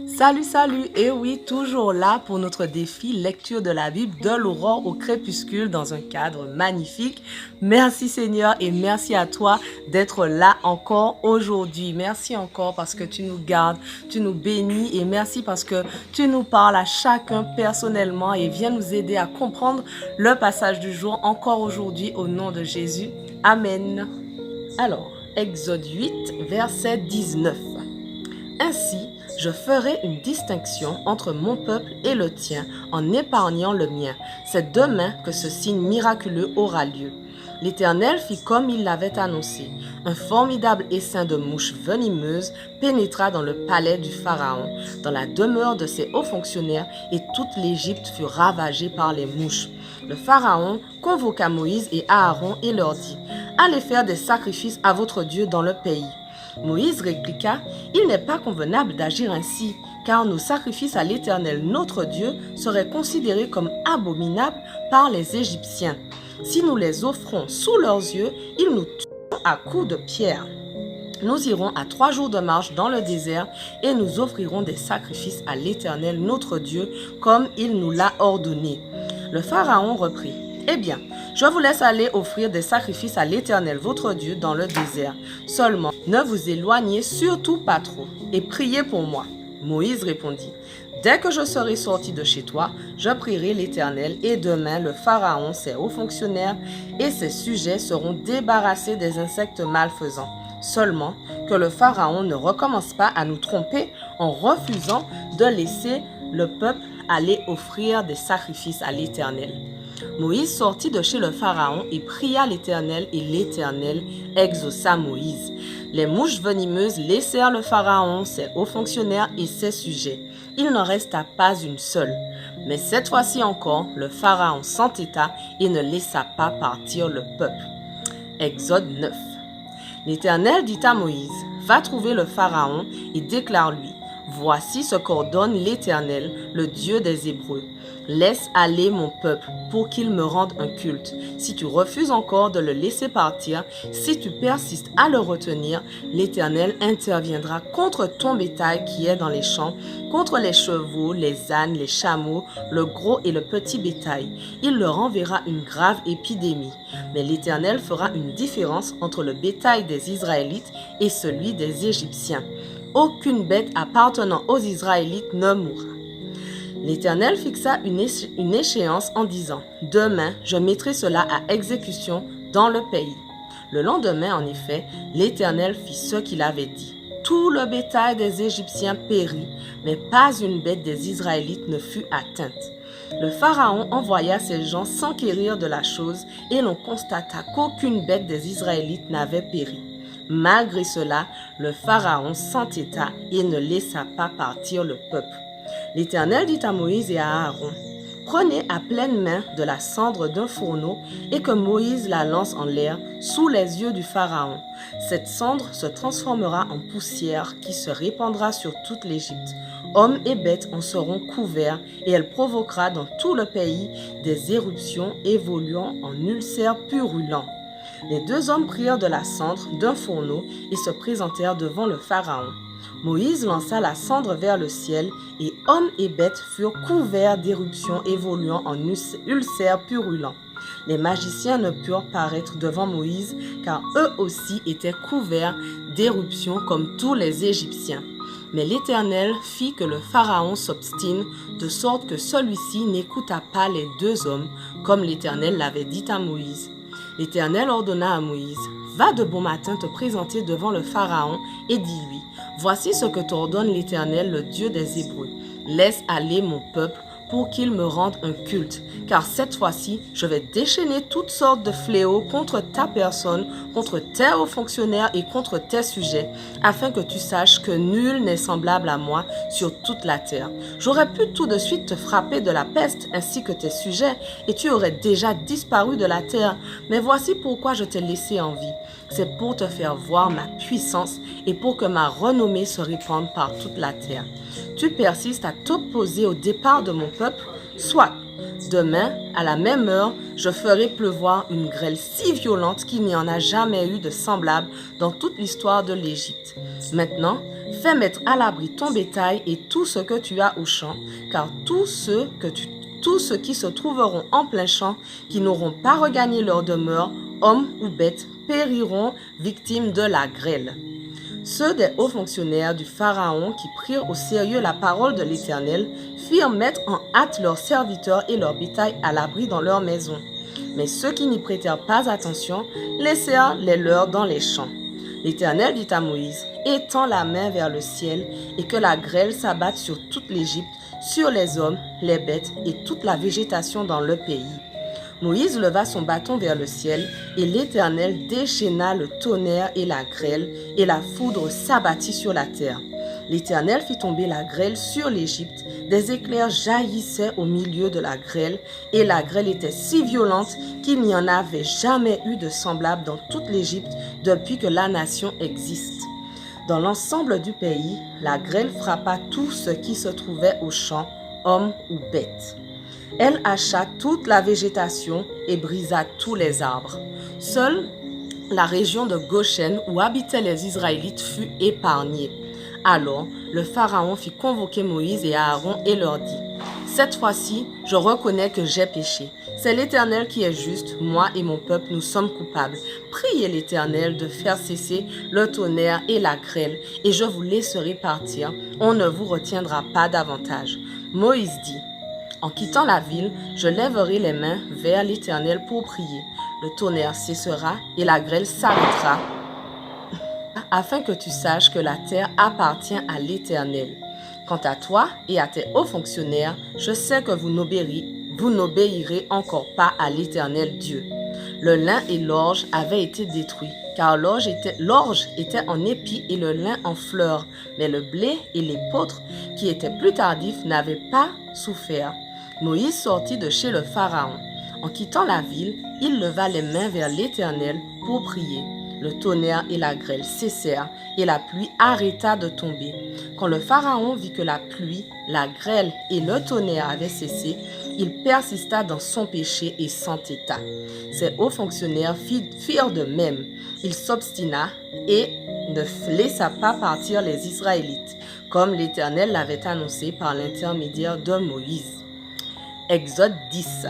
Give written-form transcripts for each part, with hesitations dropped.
Salut, salut! Et oui, toujours là pour notre défi lecture de la Bible de l'aurore au crépuscule dans un cadre magnifique. Merci Seigneur et merci à toi d'être là encore aujourd'hui. Merci encore parce que tu nous gardes, tu nous bénis et merci parce que tu nous parles à chacun personnellement et viens nous aider à comprendre le passage du jour encore aujourd'hui au nom de Jésus. Amen. Alors, Exode 8, verset 19. Ainsi, je ferai une distinction entre mon peuple et le tien en épargnant le mien. C'est demain que ce signe miraculeux aura lieu. L'Éternel fit comme il l'avait annoncé. Un formidable essaim de mouches venimeuses pénétra dans le palais du Pharaon, dans la demeure de ses hauts fonctionnaires, et toute l'Égypte fut ravagée par les mouches. Le Pharaon convoqua Moïse et Aaron et leur dit : « Allez faire des sacrifices à votre Dieu dans le pays. » Moïse répliqua : « Il n'est pas convenable d'agir ainsi, car nos sacrifices à l'Éternel notre Dieu seraient considérés comme abominables par les Égyptiens. Si nous les offrons sous leurs yeux, ils nous tueront à coups de pierre. Nous irons à 3 jours de marche dans le désert et nous offrirons des sacrifices à l'Éternel notre Dieu, comme il nous l'a ordonné. » Le Pharaon reprit : « Eh bien, je vous laisse aller offrir des sacrifices à l'Éternel votre Dieu dans le désert. Seulement, ne vous éloignez surtout pas trop et priez pour moi. » Moïse répondit : « Dès que je serai sorti de chez toi, je prierai l'Éternel et demain le Pharaon, ses hauts fonctionnaires et ses sujets seront débarrassés des insectes malfaisants. Seulement, que le Pharaon ne recommence pas à nous tromper en refusant de laisser le peuple aller offrir des sacrifices à l'Éternel. » Moïse sortit de chez le Pharaon et pria l'Éternel, et l'Éternel exauça Moïse. Les mouches venimeuses laissèrent le Pharaon, ses hauts fonctionnaires et ses sujets. Il n'en resta pas une seule. Mais cette fois-ci encore, le Pharaon s'entêta et ne laissa pas partir le peuple. Exode 9. L'Éternel dit à Moïse : « Va trouver le Pharaon et déclare-lui : Voici ce qu'ordonne l'Éternel, le Dieu des Hébreux. Laisse aller mon peuple pour qu'il me rende un culte. Si tu refuses encore de le laisser partir, si tu persistes à le retenir, l'Éternel interviendra contre ton bétail qui est dans les champs, contre les chevaux, les ânes, les chameaux, le gros et le petit bétail. Il leur enverra une grave épidémie. Mais l'Éternel fera une différence entre le bétail des Israélites et celui des Égyptiens. Aucune bête appartenant aux Israélites ne mourra. » L'Éternel fixa une échéance en disant : « Demain, je mettrai cela à exécution dans le pays. » Le lendemain, en effet, l'Éternel fit ce qu'il avait dit. Tout le bétail des Égyptiens périt, mais pas une bête des Israélites ne fut atteinte. Le Pharaon envoya ses gens s'enquérir de la chose, et l'on constata qu'aucune bête des Israélites n'avait péri. Malgré cela, le Pharaon s'entêta et ne laissa pas partir le peuple. L'Éternel dit à Moïse et à Aaron : « Prenez à pleine main de la cendre d'un fourneau et que Moïse la lance en l'air sous les yeux du Pharaon. Cette cendre se transformera en poussière qui se répandra sur toute l'Égypte. Hommes et bêtes en seront couverts et elle provoquera dans tout le pays des éruptions évoluant en ulcères purulents. » Les 2 hommes prirent de la cendre d'un fourneau et se présentèrent devant le Pharaon. Moïse lança la cendre vers le ciel, et hommes et bêtes furent couverts d'éruptions évoluant en ulcères purulents. Les magiciens ne purent paraître devant Moïse, car eux aussi étaient couverts d'éruptions comme tous les Égyptiens. Mais l'Éternel fit que le Pharaon s'obstine, de sorte que celui-ci n'écouta pas les 2 hommes, comme l'Éternel l'avait dit à Moïse. L'Éternel ordonna à Moïse : « Va de bon matin te présenter devant le Pharaon et dis-lui : Voici ce que t'ordonne l'Éternel, le Dieu des Hébreux. Laisse aller mon peuple pour qu'il me rende un culte, car cette fois-ci, je vais déchaîner toutes sortes de fléaux contre ta personne, contre tes hauts fonctionnaires et contre tes sujets, afin que tu saches que nul n'est semblable à moi sur toute la terre. J'aurais pu tout de suite te frapper de la peste ainsi que tes sujets, et tu aurais déjà disparu de la terre. Mais voici pourquoi je t'ai laissé en vie. C'est pour te faire voir ma puissance et pour que ma renommée se répande par toute la terre. Tu persistes à t'opposer au départ de mon peuple, soit. Demain, à la même heure, je ferai pleuvoir une grêle si violente qu'il n'y en a jamais eu de semblable dans toute l'histoire de l'Égypte. Maintenant, Fais mettre à l'abri ton bétail et tout ce que tu as au champ, car tous ceux qui se trouveront en plein champ, qui n'auront pas regagné leur demeure, hommes ou bêtes, périront victimes de la grêle. » Ceux des hauts fonctionnaires du Pharaon qui prirent au sérieux la parole de l'Éternel firent mettre en hâte leurs serviteurs et leur bétail à l'abri dans leurs maisons. Mais ceux qui n'y prêtèrent pas attention laissèrent les leurs dans les champs. L'Éternel dit à Moïse, « Étends la main vers le ciel et que la grêle s'abatte sur toute l'Égypte, sur les hommes, les bêtes et toute la végétation dans le pays. » Moïse leva son bâton vers le ciel, et l'Éternel déchaîna le tonnerre et la grêle, et la foudre s'abattit sur la terre. L'Éternel fit tomber la grêle sur l'Égypte, des éclairs jaillissaient au milieu de la grêle, et la grêle était si violente qu'il n'y en avait jamais eu de semblable dans toute l'Égypte depuis que la nation existe. Dans l'ensemble du pays, la grêle frappa tout ce qui se trouvait aux champs, hommes ou bêtes. Elle hacha toute la végétation et brisa tous les arbres. Seule la région de Goshen où habitaient les Israélites fut épargnée. Alors le Pharaon fit convoquer Moïse et Aaron et leur dit, « Cette fois-ci, je reconnais que j'ai péché. C'est l'Éternel qui est juste, moi et mon peuple, nous sommes coupables. Priez l'Éternel de faire cesser le tonnerre et la grêle, et je vous laisserai partir. On ne vous retiendra pas davantage. » Moïse dit, « En quittant la ville, je lèverai les mains vers l'Éternel pour prier. Le tonnerre cessera et la grêle s'arrêtera, afin que tu saches que la terre appartient à l'Éternel. Quant à toi et à tes hauts fonctionnaires, je sais que vous n'obéirez encore pas à l'Éternel Dieu. » Le lin et l'orge avaient été détruits, car l'orge était en épi et le lin en fleurs, mais le blé et l'épeautre, qui étaient plus tardifs, n'avaient pas souffert. Moïse sortit de chez le Pharaon. En quittant la ville, il leva les mains vers l'Éternel pour prier. Le tonnerre et la grêle cessèrent et la pluie arrêta de tomber. Quand le Pharaon vit que la pluie, la grêle et le tonnerre avaient cessé, il persista dans son péché et s'entêta. Ses hauts fonctionnaires firent de même. Il s'obstina et ne laissa pas partir les Israélites, comme l'Éternel l'avait annoncé par l'intermédiaire de Moïse. Exode 10.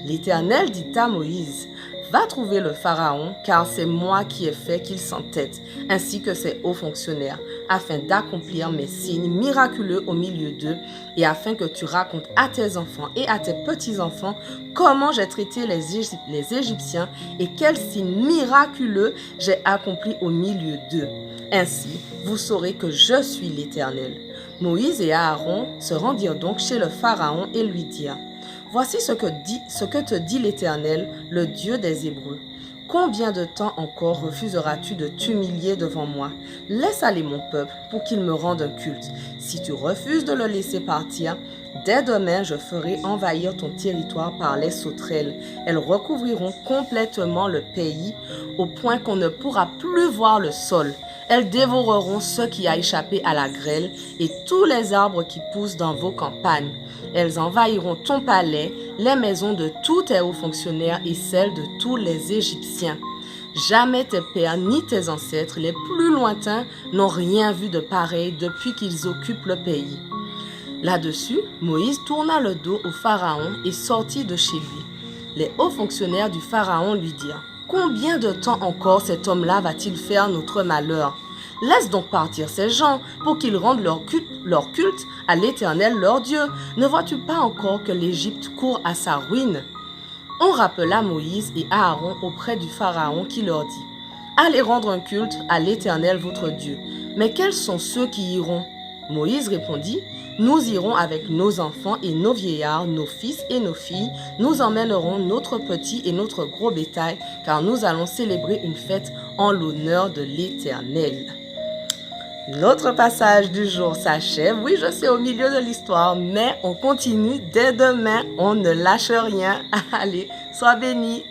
L'Éternel dit à Moïse, « Va trouver le Pharaon, car c'est moi qui ai fait qu'il s'entête, ainsi que ses hauts fonctionnaires, afin d'accomplir mes signes miraculeux au milieu d'eux, et afin que tu racontes à tes enfants et à tes petits-enfants comment j'ai traité les Égyptiens et quels signes miraculeux j'ai accomplis au milieu d'eux. Ainsi, vous saurez que je suis l'Éternel. » Moïse et Aaron se rendirent donc chez le Pharaon et lui dirent, « Voici ce que te dit l'Éternel, le Dieu des Hébreux. Combien de temps encore refuseras-tu de t'humilier devant moi? Laisse aller mon peuple pour qu'il me rende un culte. Si tu refuses de le laisser partir, dès demain je ferai envahir ton territoire par les sauterelles. Elles recouvriront complètement le pays au point qu'on ne pourra plus voir le sol. Elles dévoreront ce qui a échappé à la grêle et tous les arbres qui poussent dans vos campagnes. Elles envahiront ton palais, les maisons de tous tes hauts fonctionnaires et celles de tous les Égyptiens. Jamais tes pères ni tes ancêtres les plus lointains n'ont rien vu de pareil depuis qu'ils occupent le pays. » Là-dessus, Moïse tourna le dos au Pharaon et sortit de chez lui. Les hauts fonctionnaires du Pharaon lui dirent, « Combien de temps encore cet homme-là va-t-il faire notre malheur? Laisse donc partir ces gens pour qu'ils rendent leur culte à l'Éternel leur Dieu. Ne vois-tu pas encore que l'Égypte court à sa ruine? » On rappela Moïse et Aaron auprès du Pharaon qui leur dit, « Allez rendre un culte à l'Éternel votre Dieu. Mais quels sont ceux qui iront? » Moïse répondit, « Nous irons avec nos enfants et nos vieillards, nos fils et nos filles. Nous emmènerons notre petit et notre gros bétail, car nous allons célébrer une fête en l'honneur de l'Éternel. » Notre passage du jour s'achève. Oui, je suis au milieu de l'histoire, mais on continue dès demain. On ne lâche rien. Allez, sois bénis.